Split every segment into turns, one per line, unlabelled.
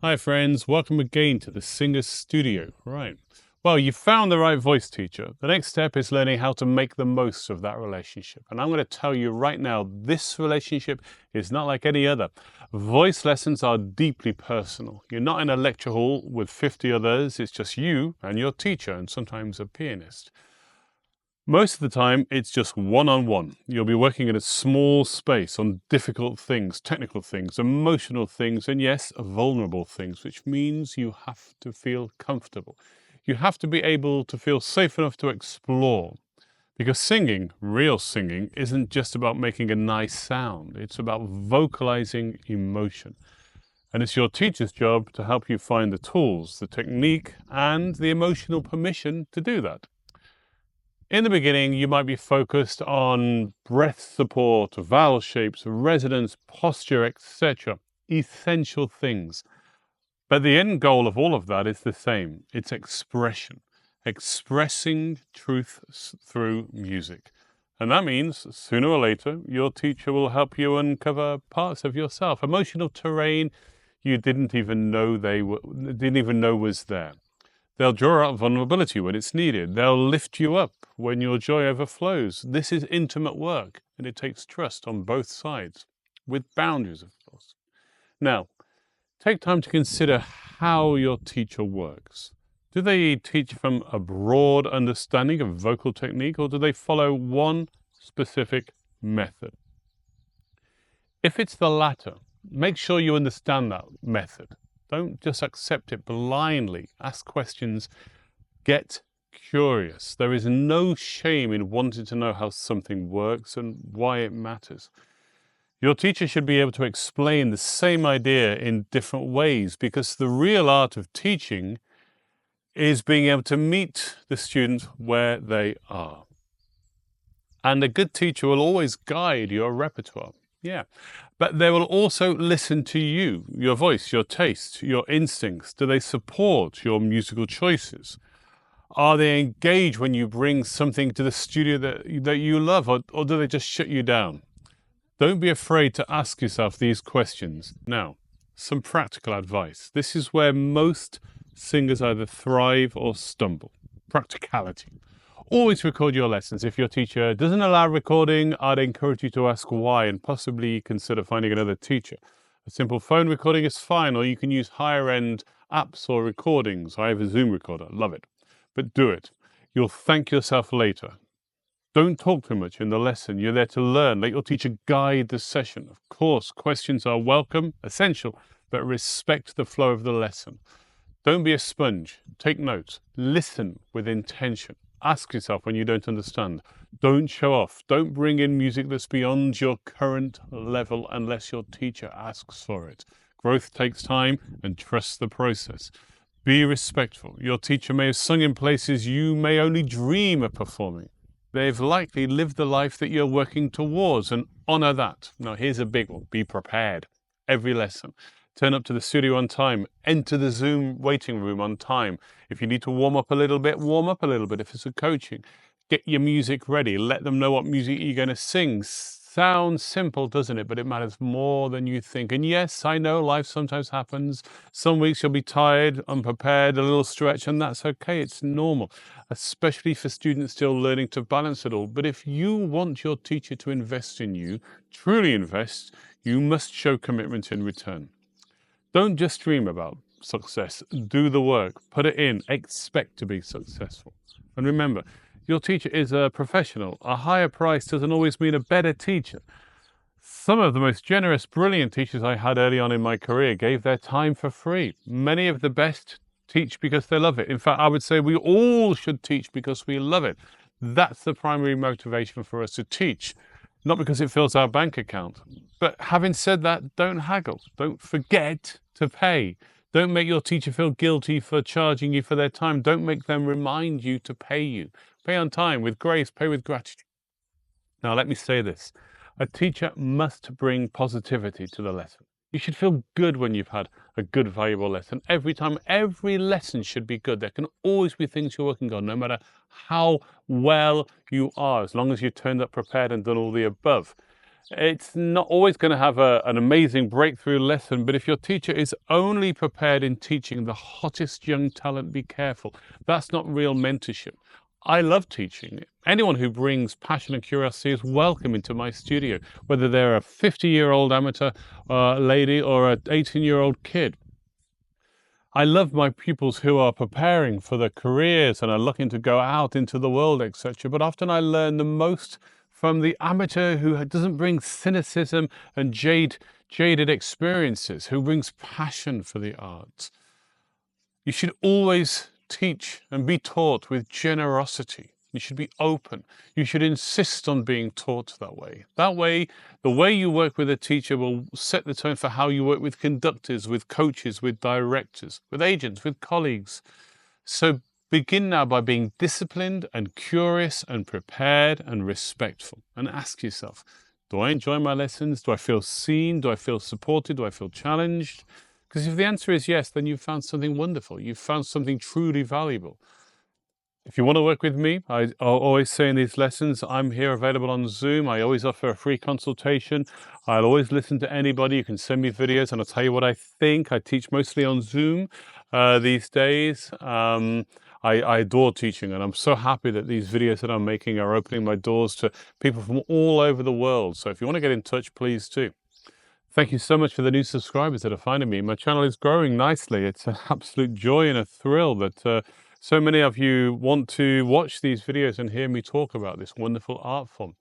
Hi friends, welcome again to the Singer's Studio. Right. Well, you found the right voice teacher. The next step is learning how to make the most of that relationship. And I'm going to tell you right now, this relationship is not like any other. Voice lessons are deeply personal. You're not in a lecture hall with 50 others. It's just you and your teacher and sometimes a pianist. Most of the time, it's just one-on-one. You'll be working in a small space on difficult things, technical things, emotional things, and yes, vulnerable things, which means you have to feel comfortable. You have to be able to feel safe enough to explore. Because singing, real singing, isn't just about making a nice sound. It's about vocalizing emotion. And it's your teacher's job to help you find the tools, the technique, and the emotional permission to do that. In the beginning, you might be focused on breath support, vowel shapes, resonance, posture, etc. Essential things. But the end goal of all of that is the same. It's expression. Expressing truth through music. And that means, sooner or later, your teacher will help you uncover parts of yourself, emotional terrain you didn't even know was there. They'll draw out vulnerability when it's needed. They'll lift you up when your joy overflows. This is intimate work, and it takes trust on both sides, with boundaries, of course. Now, take time to consider how your teacher works. Do they teach from a broad understanding of vocal technique, or do they follow one specific method? If it's the latter, make sure you understand that method. Don't just accept it blindly. Ask questions. Get curious. There is no shame in wanting to know how something works and why it matters. Your teacher should be able to explain the same idea in different ways, because the real art of teaching is being able to meet the student where they are. And a good teacher will always guide your repertoire. Yeah, but they will also listen to you, your voice, your taste, your instincts. Do they support your musical choices? Are they engaged when you bring something to the studio that you love, or do they just shut you down? Don't be afraid to ask yourself these questions. Now, some practical advice. This is where most singers either thrive or stumble. Practicality. Always record your lessons. If your teacher doesn't allow recording, I'd encourage you to ask why and possibly consider finding another teacher. A simple phone recording is fine, or you can use higher-end apps or recordings. I have a Zoom recorder, love it. But do it. You'll thank yourself later. Don't talk too much in the lesson. You're there to learn. Let your teacher guide the session. Of course, questions are welcome, essential, but respect the flow of the lesson. Don't be a sponge. Take notes. Listen with intention. Ask yourself when you don't understand. Don't show off. Don't bring in music that's beyond your current level unless your teacher asks for it. Growth takes time, and trust the process. Be respectful. Your teacher may have sung in places you may only dream of performing. They've likely lived the life that you're working towards, and honor that. Now, here's a big one. Be prepared. Every lesson. Turn up to the studio on time. Enter the Zoom waiting room on time. If you need to warm up a little bit, warm up a little bit. If it's a coaching, get your music ready. Let them know what music you're going to sing. Sounds simple, doesn't it? But it matters more than you think. And yes, I know life sometimes happens. Some weeks you'll be tired, unprepared, a little stretched, and that's okay. It's normal, especially for students still learning to balance it all. But if you want your teacher to invest in you, truly invest, you must show commitment in return. Don't just dream about success. Do the work. Put it in. Expect to be successful. And remember, your teacher is a professional. A higher price doesn't always mean a better teacher. Some of the most generous, brilliant teachers I had early on in my career gave their time for free. Many of the best teach because they love it. In fact, I would say we all should teach because we love it. That's the primary motivation for us to teach. Not because it fills our bank account. But having said that, don't haggle. Don't forget to pay. Don't make your teacher feel guilty for charging you for their time. Don't make them remind you to pay you. Pay on time, with grace, pay with gratitude. Now, let me say this. A teacher must bring positivity to the lesson. You should feel good when you've had a good, valuable lesson. Every time, every lesson should be good. There can always be things you're working on, no matter how well you are, as long as you turned up prepared and done all the above. It's not always going to have an amazing breakthrough lesson, but if your teacher is only prepared in teaching the hottest young talent, be careful. That's not real mentorship. I love teaching. Anyone who brings passion and curiosity is welcome into my studio, whether they're a 50-year-old amateur lady or an 18-year-old kid. I love my pupils who are preparing for their careers and are looking to go out into the world, etc. But often I learn the most from the amateur who doesn't bring cynicism and jaded experiences, who brings passion for the arts. You should always teach and be taught with generosity. You should be open. You should insist on being taught that way. That way, the way you work with a teacher will set the tone for how you work with conductors, with coaches, with directors, with agents, with colleagues. So begin now by being disciplined and curious and prepared and respectful. And ask yourself, do I enjoy my lessons? Do I feel seen? Do I feel supported? Do I feel challenged? Because if the answer is yes, then you've found something wonderful. You've found something truly valuable. If you want to work with me, I'll always say in these lessons, I'm here available on Zoom. I always offer a free consultation. I'll always listen to anybody. You can send me videos and I'll tell you what I think. I teach mostly on Zoom these days. I adore teaching, and I'm so happy that these videos that I'm making are opening my doors to people from all over the world. So if you want to get in touch, please do. Thank you so much for the new subscribers that are finding me. My channel is growing nicely. It's an absolute joy and a thrill that so many of you want to watch these videos and hear me talk about this wonderful art form.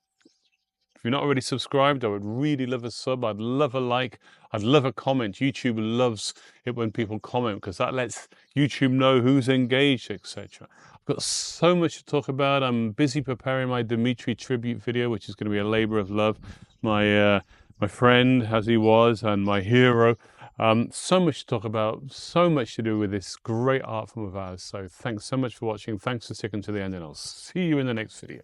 If you're not already subscribed, I would really love a sub. I'd love a like. I'd love a comment. YouTube loves it when people comment because that lets YouTube know who's engaged, etc. I've got so much to talk about. I'm busy preparing my Dimitri tribute video, which is going to be a labor of love. My friend, as he was, and my hero. So much to talk about, so much to do with this great art form of ours. So thanks so much for watching. Thanks for sticking to the end, and I'll see you in the next video.